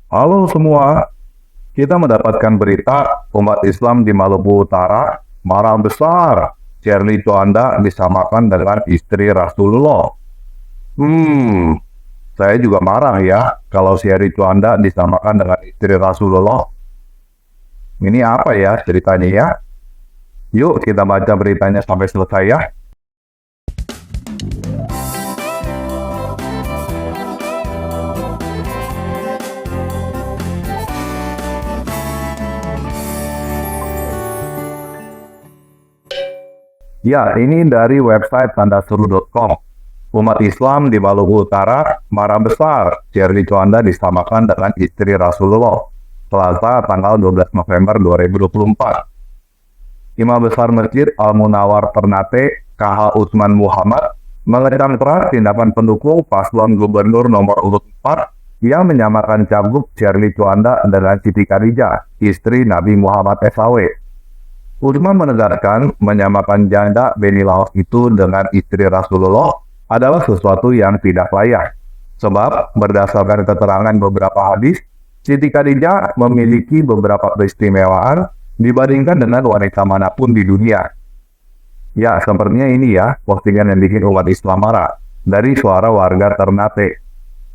Halo semua, kita mendapatkan berita umat Islam di Maluku Utara marah besar. Shirley Tuanda disamakan dengan istri Rasulullah. Hmm, saya juga marah ya kalau Shirley Tuanda disamakan dengan istri Rasulullah. Ini apa ya ceritanya ya? Yuk kita baca beritanya sampai selesai ya. Ya, ini dari website tandaseru.com. Umat Islam di Maluku Utara marah besar. Shirley Tuanda disamakan dengan istri Rasulullah. Selasa tanggal 12 November 2024. Imam Besar Masjid Al-Munawar Ternate, KH Utsman Muhammad, mengecam keras tindakan pendukung paslon gubernur nomor urut 4 yang menyamakan cagup Shirley Tuanda dengan Siti Khadijah, istri Nabi Muhammad SAW. Utsman menegaskan menyamakan janda Beni Laos itu dengan istri Rasulullah adalah sesuatu yang tidak layak. Sebab berdasarkan keterangan beberapa hadis, Siti Khadijah memiliki beberapa keistimewaan dibandingkan dengan wanita manapun di dunia. Ya, sepertinya ini ya postingan yang bikin umat Islam marah dari suara warga Ternate.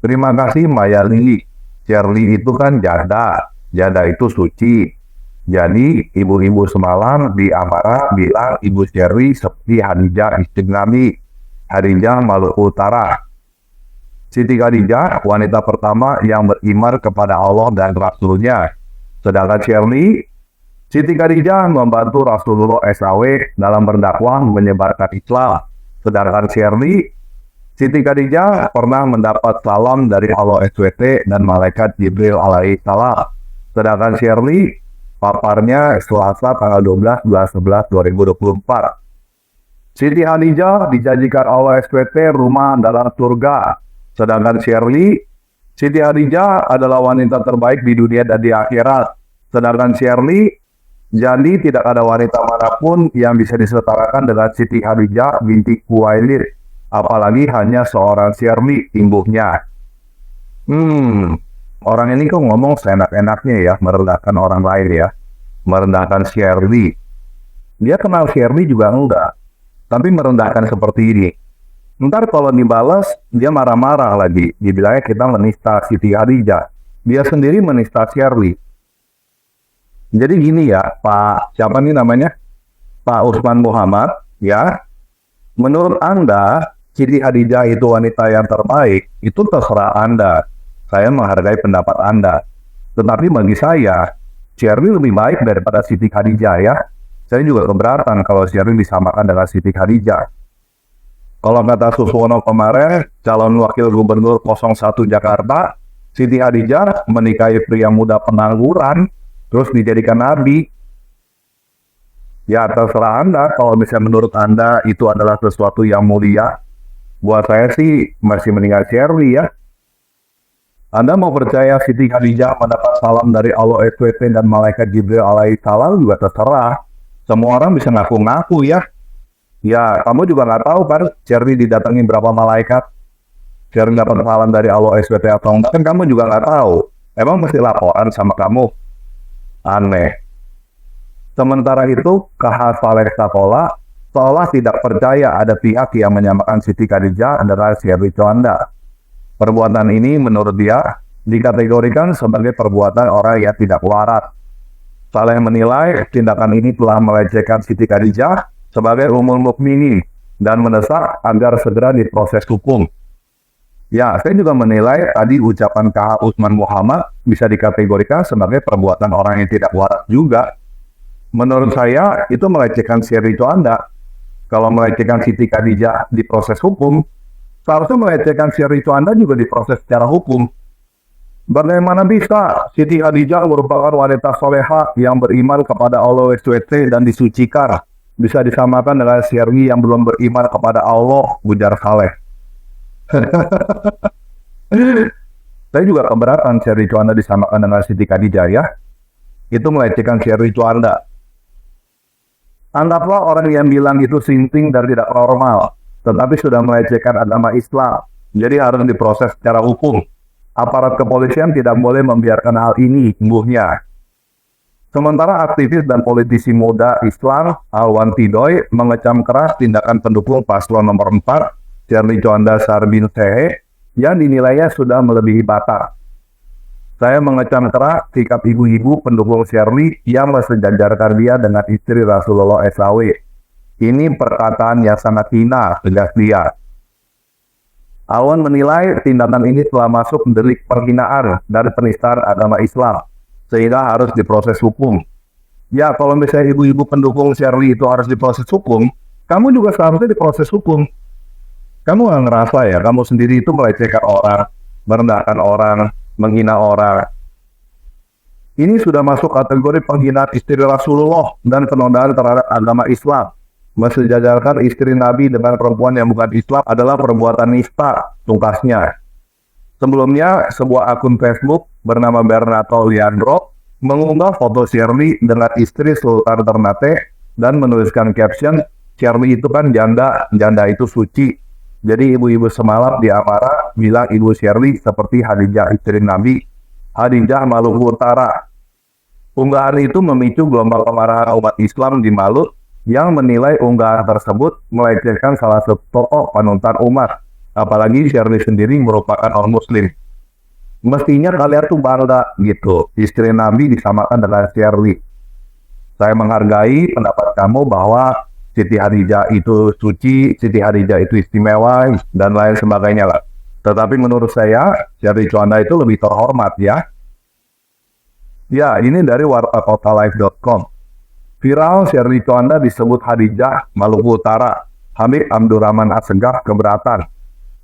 Terima kasih Maya Lili. Shirley itu kan janda. Janda itu suci. Jadi, ibu-ibu semalam di Amara bilang ibu Shirley seperti Khadijah istri Nabi. Khadijah Maluku Utara. Siti Khadijah, wanita pertama yang beriman kepada Allah dan Rasulnya. Sedangkan Siti Khadijah membantu Rasulullah SAW dalam berdakwah menyebarkan Islam. Sedangkan Siti Khadijah pernah mendapat salam dari Allah SWT dan malaikat Jibril alaihissalam. Sedangkan paparnya Selasa tanggal 12 bulan 11 2024. Siti Khadijah dijanjikan Allah SWT rumah dalam surga. Sedangkan Siti Khadijah adalah wanita terbaik di dunia dan di akhirat. Sedangkan jadi tidak ada wanita manapun yang bisa disetarakan dengan Siti Khadijah binti Khuwailid. Apalagi hanya seorang ibunya. Orang ini kok ngomong seenak-enaknya ya, merendahkan orang lain ya. Merendahkan Shirley. Dia kenal Shirley juga enggak. Tapi merendahkan seperti ini. Ntar kalau dibalas, dia marah-marah lagi. Dibilangnya kita menista Siti Khadijah. Dia sendiri menista Shirley. Jadi gini ya, siapa nih namanya? Pak Utsman Muhammad, ya. Menurut Anda, Siti Khadijah itu wanita yang terbaik, itu terserah Anda. Saya menghargai pendapat Anda. Tetapi bagi saya, Shirley lebih baik daripada Siti Khadijah ya. Saya juga keberatan kalau Shirley disamakan dengan Siti Khadijah. Kalau kata Suswono kemarin, calon wakil gubernur 01 Jakarta, Siti Khadijah menikahi pria muda pengangguran, terus dijadikan nabi. Ya terserah Anda, kalau misalnya menurut Anda itu adalah sesuatu yang mulia. Buat saya sih masih mendingan Shirley ya. Anda mau percaya Siti Khadijah mendapat salam dari Allah SWT dan malaikat Jibril alaihissalam juga terserah. Semua orang bisa ngaku-ngaku ya. Ya, kamu juga nggak tahu kan Shirley didatangi berapa malaikat. Shirley dapat salam dari Allah SWT atau enggak, kan kamu juga nggak tahu. Emang mesti laporan sama kamu? Aneh. Sementara itu, KH Saleh Sakola seolah tidak percaya ada pihak yang menyamakan Siti Khadijah dengan Shirley Tuanda. Perbuatan ini menurut dia dikategorikan sebagai perbuatan orang yang tidak waras. Saleh menilai tindakan ini telah melecehkan Siti Khadijah sebagai ummul mukminin dan mendesak agar segera diproses hukum. Ya, saya juga menilai tadi ucapan KH Utsman Muhammad bisa dikategorikan sebagai perbuatan orang yang tidak waras juga. Menurut saya itu melecehkan Shirley Tuanda. Kalau melecehkan Siti Khadijah diproses hukum, seharusnya melecehkan Shirley Tuanda juga diproses secara hukum. Bagaimana bisa Siti Khadijah merupakan wanita soleha yang beriman kepada Allah SWT dan disucikan, bisa disamakan dengan Shirley yang belum beriman kepada Allah, ujar Saleh. Saya juga keberatan Shirley Tuanda disamakan dengan Siti Khadijah ya. Itu melecehkan Shirley Tuanda. Anggaplah orang yang bilang itu sinting dan tidak normal, tetapi sudah melecehkan agama Islam, jadi harus diproses secara hukum. Aparat kepolisian tidak boleh membiarkan hal ini tumbuhnya. Sementara aktivis dan politisi muda Islam Alwan Tidoy mengecam keras tindakan pendukung paslon nomor 4, Shirley Conda Sarbin Sehe, yang dinilainya sudah melebihi batas. Saya mengecam keras sikap ibu-ibu pendukung Shirley yang mensejajarkan dia dengan istri Rasulullah SAW. Ini perkataan yang sangat hina, tegas dia. Alwan menilai tindakan ini telah masuk delik penghinaan dan penistaan agama Islam, sehingga harus diproses hukum. Ya, kalau misalnya ibu-ibu pendukung Shirley itu harus diproses hukum, kamu juga seharusnya diproses hukum. Kamu nggak ngerasa ya, kamu sendiri itu melecehkan orang, merendahkan orang, menghina orang. Ini sudah masuk kategori penghinaan istri Rasulullah dan penodaan terhadap agama Islam. Mensejajarkan istri Nabi dengan perempuan yang bukan Islam adalah perbuatan nista, tungkasnya. Sebelumnya, sebuah akun Facebook bernama Bernato Leandro mengunggah foto Shirley dengan istri Sultan Ternate dan menuliskan caption, "Shirley itu kan janda, janda itu suci." Jadi ibu-ibu semalam di Amara bilang ibu Shirley seperti Khadijah istri Nabi, Khadijah Maluku Utara. Unggahan itu memicu gelombang kemarahan umat Islam di Maluku yang menilai unggahan tersebut melecehkan salah satu tokoh panutan umat. Apalagi Shirley sendiri merupakan orang Muslim. Mestinya kalian tuh bangga gitu, istri Nabi disamakan dengan Shirley. Saya menghargai pendapat kamu bahwa Siti Khadijah itu suci, Siti Khadijah itu istimewa, dan lain sebagainya lah. Tetapi menurut saya, Shirley Conda itu lebih terhormat ya. Ya, ini dari wartakotalive.com. Viral Shirley Conda disebut Khadijah Maluku Utara. Habib Abdurrahman Assegaf keberatan.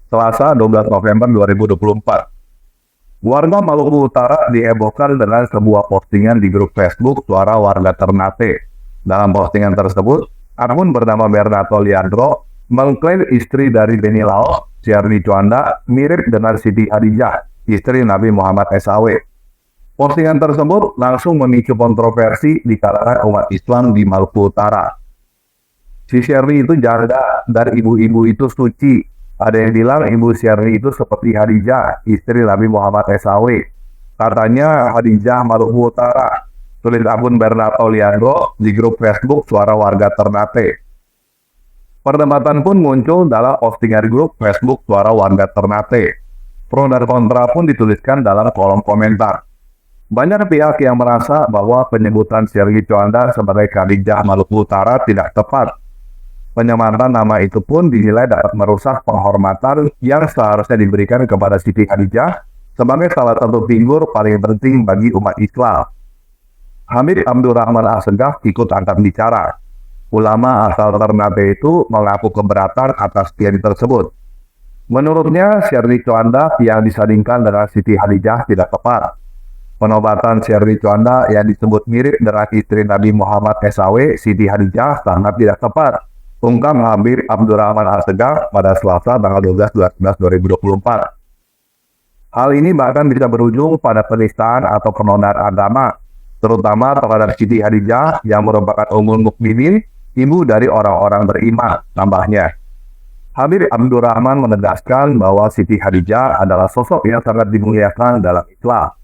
Selasa 12 November 2024. Warga Maluku Utara dihebohkan dengan sebuah postingan di grup Facebook Suara Warga Ternate. Dalam postingan tersebut, akun bernama Bernato Leandro mengklaim istri dari Beni Lao, Shirley Conda, mirip dengan Siti Khadijah, istri Nabi Muhammad SAW. Postingan tersebut langsung memicu kontroversi di kalangan umat Islam di Maluku Utara. Si Shirley itu janda dan ibu-ibu itu suci. Ada yang bilang ibu Shirley itu seperti Khadijah, istri Nabi Muhammad SAW. Katanya Khadijah Maluku Utara. Tulis akun Bernato Leandro di grup Facebook Suara Warga Ternate. Perdebatan pun muncul dalam postingan grup Facebook Suara Warga Ternate. Pro dan kontra pun dituliskan dalam kolom komentar. Banyak pihak yang merasa bahwa penyebutan Shirley Conda sebagai Khadijah Maluku Utara tidak tepat. Penyematan nama itu pun dinilai dapat merusak penghormatan yang seharusnya diberikan kepada Siti Khadijah sebagai salah satu figur paling penting bagi umat Islam. Habib Abdurrahman Assegaf ikut angkat bicara. Ulama asal Ternate itu mengaku keberatan atas teori tersebut. Menurutnya, Shirley Conda yang disandingkan dengan Siti Khadijah tidak tepat. Penobatan Shirley Conda yang disebut mirip dengan istri Nabi Muhammad SAW, Siti Khadijah, sangat tidak tepat. Ungkap Habib Abdurrahman Assegaf pada Selasa tanggal 12 2024. Hal ini bahkan bisa berujung pada penistaan atau penodaan agama, terutama terhadap Siti Khadijah yang merupakan ummul mukminin, ibu dari orang-orang beriman, tambahnya. Habib Abdurrahman menegaskan bahwa Siti Khadijah adalah sosok yang sangat dimuliakan dalam Islam.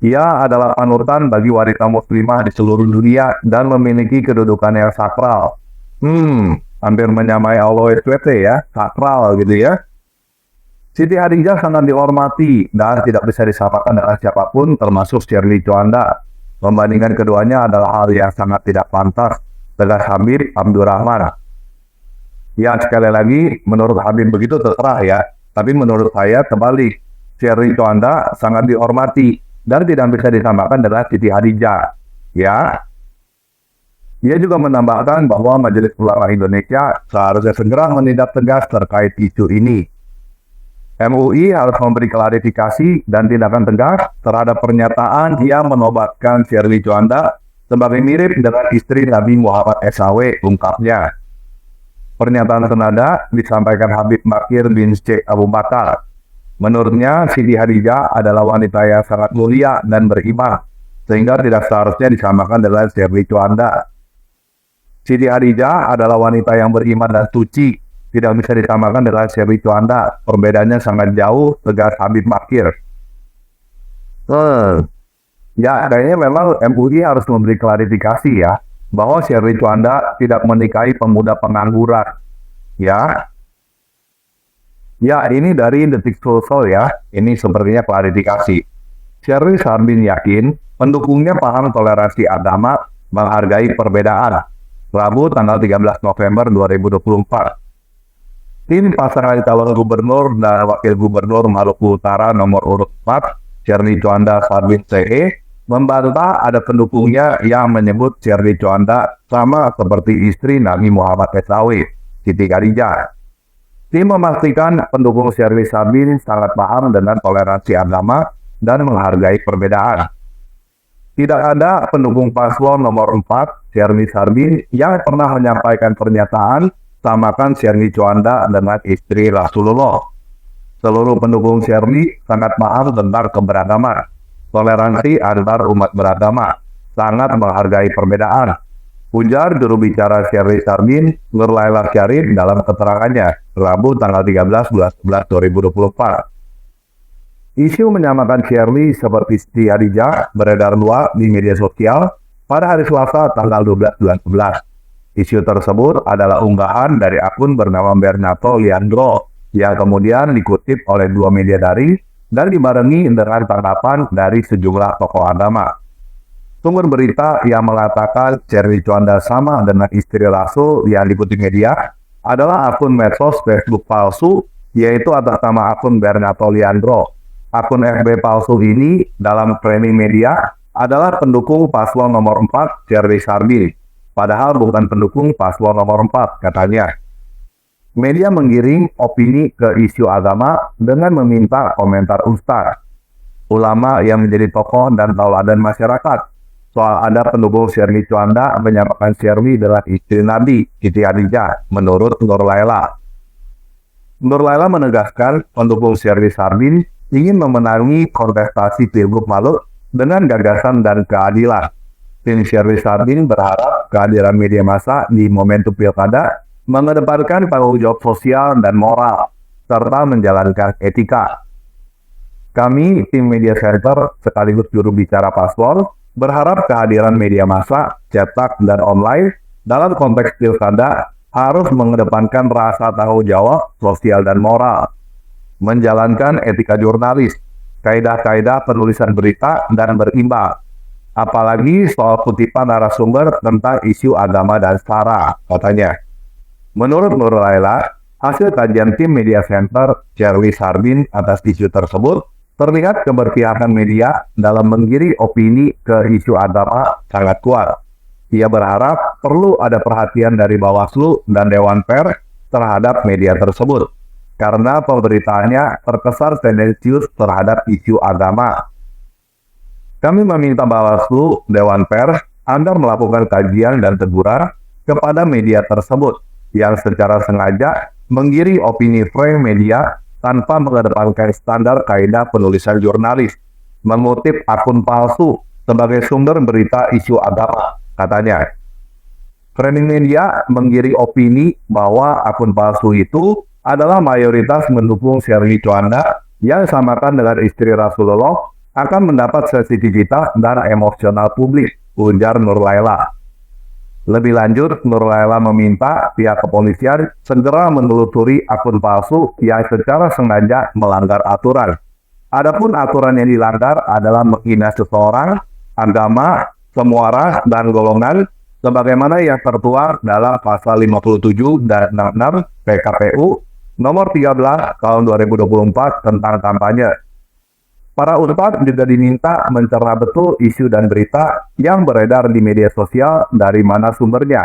Ia adalah panutan bagi wanita muslimah di seluruh dunia dan memiliki kedudukan yang sakral. Hampir menyamai Allah SWT ya, sakral gitu ya. Siti Khadijah sangat dihormati dan tidak bisa disamakan dengan siapapun termasuk Shirley Conda. Membandingkan keduanya adalah hal yang sangat tidak pantas, tegas Habib Abdurrahman. Ya, sekali lagi, menurut Habib begitu terserah ya. Tapi menurut saya terbalik. Shirley Conda sangat dihormati dan tidak bisa disamakan dengan Siti Khadijah. Ya. Dia juga menambahkan bahwa Majelis Ulama Indonesia seharusnya segera menindak tegas terkait isu ini. MUI harus memberi klarifikasi dan tindakan tegas terhadap pernyataan yang menobatkan Shirley Conda sebagai mirip dengan istri Nabi Muhammad SAW, ungkapnya. Pernyataan senada disampaikan Habib Bakir bin Sheikh Abu Bakar. Menurutnya, Siti Khadijah adalah wanita yang sangat mulia dan beriman, sehingga tidak seharusnya disamakan dengan Shirley Conda. Siti Khadijah adalah wanita yang beriman dan suci, tidak bisa disamakan dengan Shirley Conda. Perbedaannya sangat jauh, tegas Habib Bakir. Hmm, ya kayaknya memang MUI harus memberi klarifikasi ya, bahwa Shirley Juanda tidak menikahi pemuda pengangguran. Ya, ya ini dari Detik Sosial ya, ini sepertinya klarifikasi. Shirley Sarbin yakin pendukungnya paham toleransi agama, menghargai perbedaan. Rabu tanggal 13 November 2024. Tim pasangan calon gubernur dan wakil gubernur Maluku Utara nomor urut 4, Shirley Juanda Sarbin CE, membantah ada pendukungnya yang menyebut Shirley Juanda sama seperti istri Nabi Muhammad SAW, Siti Khadijah. Tim memastikan pendukung Shirley Sarbin sangat paham dengan toleransi agama dan menghargai perbedaan. Tidak ada pendukung paslon nomor 4, Shirley Sarbin, yang pernah menyampaikan pernyataan samakan Shirley Juanda dengan istri Rasulullah. Seluruh pendukung Shirley sangat paham tentang keberagaman, toleransi antar umat beragama, sangat menghargai perbedaan. Ujar juru bicara Shirley Sarbin, Nur Laila Syarif dalam keterangannya, Rabu tanggal 13 bulan 11 2024. Isu menyamakan Shirley seperti Siti Khadijah beredar luas di media sosial pada hari Selasa tanggal 12 bulan 11. Isu tersebut adalah unggahan dari akun bernama Bernato Leandro yang kemudian dikutip oleh dua media daring dan dibarengi dengan tanggapan dari sejumlah tokoh agama. Sumber berita yang mengatakan Shirley Juanda sama dengan istri Rasul yang dikutip media adalah akun medsos Facebook palsu, yaitu atas nama akun Bernato Leandro. Akun FB palsu ini dalam framing media adalah pendukung paslon nomor 4, Shirley Sarbin. Padahal bukan pendukung paslon nomor 4, katanya. Media menggiring opini ke isu agama dengan meminta komentar ustaz, ulama yang menjadi tokoh dan tauladan masyarakat, soal ada pendukung Shirley Juanda menyamakan Shirley dengan istri Nabi, Siti Khadijah, menurut Nur Laila. Nur Laila menegaskan pendukung Shirley Sarbin ingin memenangi kontestasi Pilgub Maluku dengan gagasan dan keadilan. Tim Shirley Sarbin berharap kehadiran media massa di momentum pilkada mengedepankan tanggung jawab sosial dan moral, serta menjalankan etika. Kami, tim Media Center, sekaligus juru bicara paslon, berharap kehadiran media massa, cetak, dan online dalam konteks pilkada harus mengedepankan rasa tanggung jawab sosial dan moral, menjalankan etika jurnalis, kaidah-kaidah penulisan berita, dan berimbang. Apalagi soal kutipan narasumber tentang isu agama dan sara, katanya. Menurut Nur Laila, hasil kajian tim Media Center Shirley Sarbin atas isu tersebut, terlihat keberpihakan media dalam menggiring opini ke isu agama sangat kuat. Ia berharap perlu ada perhatian dari Bawaslu dan Dewan Pers terhadap media tersebut, karena pemberitaannya terkesan tendensius terhadap isu agama. Kami meminta Bawaslu, Dewan Pers, agar melakukan kajian dan teguran kepada media tersebut yang secara sengaja menggiring opini frame media tanpa mengedepankan standar kaidah penulisan jurnalis, mengutip akun palsu sebagai sumber berita isu agama, katanya. Framing media menggiring opini bahwa akun palsu itu adalah mayoritas mendukung Shirley Juanda yang samakan dengan istri Rasulullah akan mendapat sensitivitas dan emosional publik, ujar Nur Laila. Lebih lanjut, Nur Laila meminta pihak kepolisian segera menelusuri akun palsu yang secara sengaja melanggar aturan. Adapun aturan yang dilanggar adalah menghina seseorang, agama, semua ras, dan golongan, sebagaimana yang tertuang dalam pasal 57 dan 66 PKPU nomor 13 tahun 2024 tentang kampanye. Para ustadz juga diminta mencerna betul isu dan berita yang beredar di media sosial dari mana sumbernya,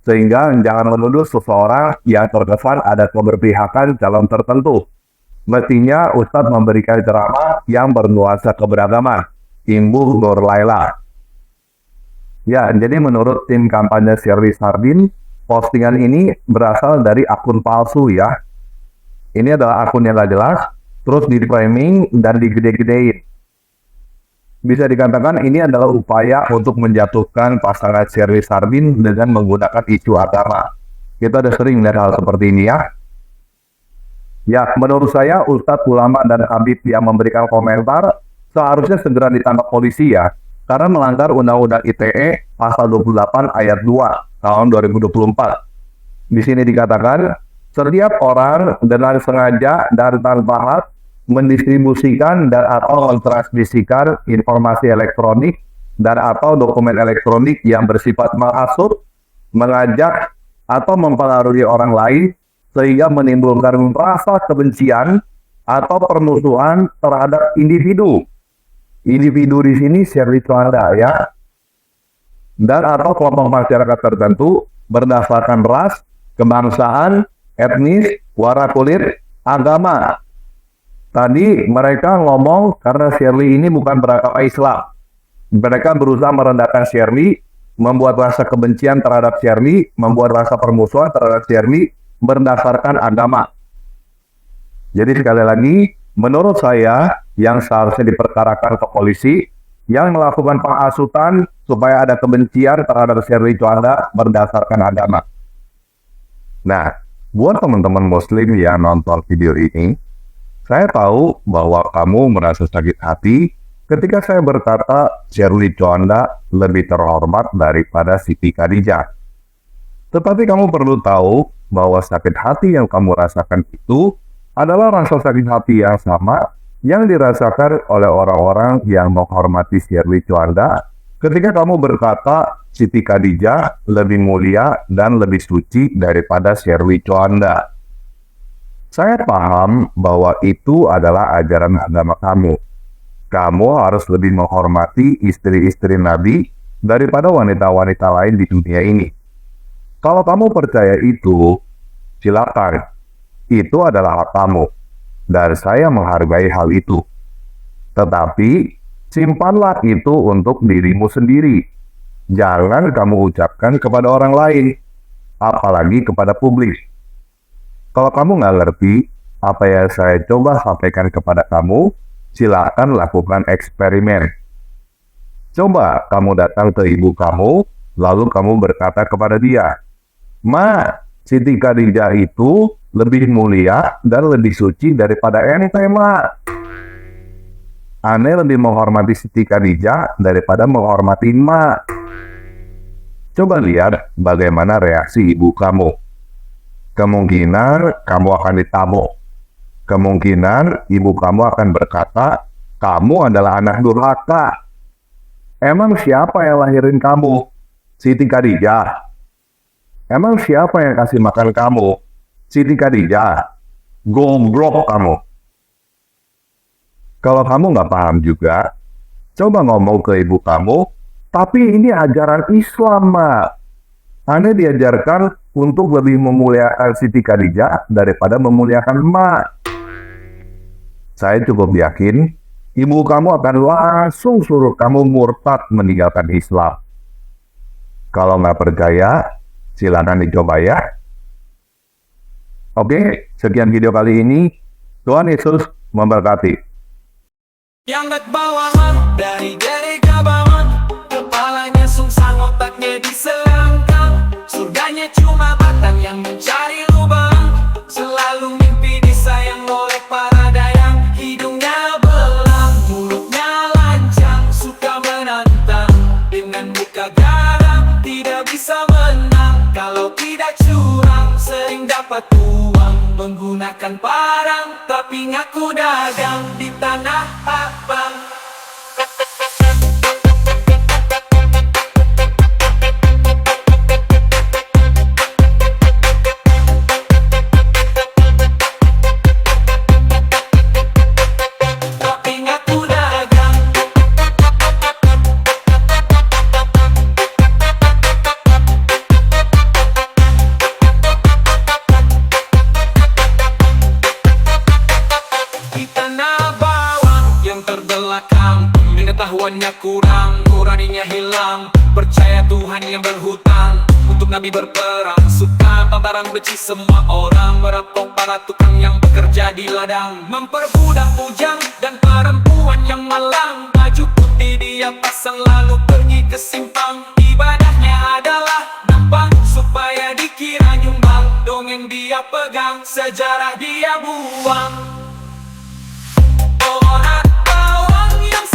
sehingga jangan menuduh seseorang yang terkesan ada keberpihakan calon tertentu. Mestinya ustadz memberikan ceramah yang bernuansa keberagaman, imbuh Nur Laila. Ya, jadi menurut tim kampanye Shirley Sarbin, postingan ini berasal dari akun palsu ya. Ini adalah akun yang gak jelas, terus di framing dan digede-gedein. Bisa dikatakan ini adalah upaya untuk menjatuhkan pasangan Shirley Sarbin dengan menggunakan isu agama. Kita udah sering melihat hal seperti ini ya. Ya, menurut saya Ustadz, ulama, dan habib yang memberikan komentar seharusnya segera ditangkap polisi ya, karena melanggar Undang-Undang ITE pasal 28 ayat 2 tahun 2024. Di sini dikatakan, setiap orang dengan sengaja dan tanpa hak mendistribusikan dan atau mentransmisikan informasi elektronik dan atau dokumen elektronik yang bersifat menghasut, mengajak, atau mempengaruhi orang lain sehingga menimbulkan rasa kebencian atau permusuhan terhadap individu. Individu di sini Shirley Cuanda ya, dan atau kelompok masyarakat tertentu berdasarkan ras, kebangsaan, etnis, warna kulit, agama. Tadi mereka ngomong karena Shirley ini bukan beragama Islam. Mereka berusaha merendahkan Shirley, membuat rasa kebencian terhadap Shirley, membuat rasa permusuhan terhadap Shirley berdasarkan agama. Jadi sekali lagi, menurut saya yang seharusnya diperkarakan ke polisi yang melakukan penghasutan supaya ada kebencian terhadap Shirley Cuanda berdasarkan agama. Nah, buat teman-teman muslim yang nonton video ini, saya tahu bahwa kamu merasa sakit hati ketika saya berkata Shirley Cuanda lebih terhormat daripada Siti Khadijah. Tetapi kamu perlu tahu bahwa sakit hati yang kamu rasakan itu adalah rasa sakit hati yang sama yang dirasakan oleh orang-orang yang menghormati Shirley Cuanda ketika kamu berkata Siti Khadijah lebih mulia dan lebih suci daripada Shirley Cuanda. Saya paham bahwa itu adalah ajaran agama kamu. Kamu harus lebih menghormati istri-istri Nabi daripada wanita-wanita lain di dunia ini. Kalau kamu percaya itu, silakan. Itu adalah hak kamu. Dan saya menghargai hal itu. Tetapi, simpanlah itu untuk dirimu sendiri. Jangan kamu ucapkan kepada orang lain, apalagi kepada publik. Kalau kamu nggak ngerti apa yang saya coba sampaikan kepada kamu, silakan lakukan eksperimen. Coba kamu datang ke ibu kamu, lalu kamu berkata kepada dia, "Ma, Siti Khadijah itu lebih mulia dan lebih suci daripada ente, Ma. Ane lebih menghormati Siti Khadijah daripada menghormati Ma." Coba lihat bagaimana reaksi ibu kamu. Kemungkinan kamu akan ditabok. Kemungkinan ibu kamu akan berkata, "Kamu adalah anak durhaka. Emang siapa yang lahirin kamu? Siti Khadijah. Emang siapa yang kasih makan kamu? Siti Khadijah. Goblok kamu." Kalau kamu nggak paham juga, coba ngomong ke ibu kamu, "Tapi ini ajaran Islam, Ma. Anda diajarkan untuk lebih memuliakan Siti Khadijah daripada memuliakan Ma." Saya cukup yakin, ibu kamu akan langsung suruh kamu murtad meninggalkan Islam. Kalau nggak percaya, silakan dicoba ya. Oke, sekian video kali ini. Tuhan Yesus memberkati. Yang bawahan dari kabangan, kepalanya sungsang, otaknya diselangkang. Surganya cuma batang yang mencari lubang, selalu mimpi disayang oleh para dayang. Hidungnya belang, mulutnya lancang, suka menantang. Dengan muka garang, tidak bisa menang. Kalau tidak curang, sering dapat uang. Menggunakan parang, tapi ngaku dagang di tanah abang. Tapi ngaku dagang. Di tanah bawang yang terbelakang, pengetahuannya kurang, nuraninya hilang. Percaya Tuhan yang berhutang, untuk Nabi berperang. Suka barang benci semua orang, merampok para tukang yang bekerja di ladang. Memperbudak bujang dan perempuan yang malang. Baju putih dia pasang lalu pergi ke simpang. Ibadahnya adalah nampang supaya dikira nyumbang. Dongeng dia pegang, sejarah dia buang. Orang bawang yang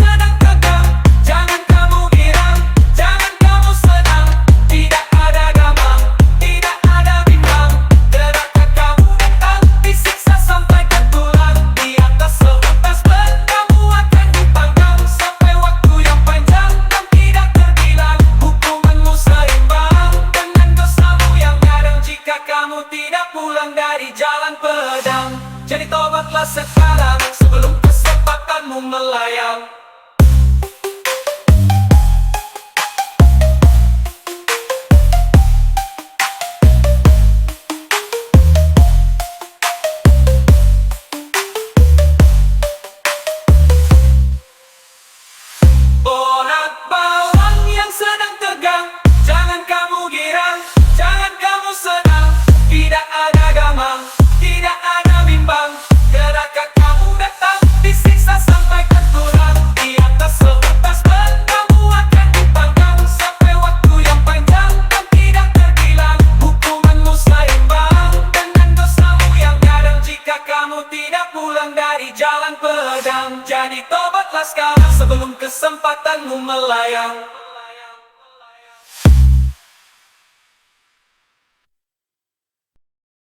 pulang dari jalan pedang. Jadi tobatlah sekarang sebelum kesempatanmu melayang.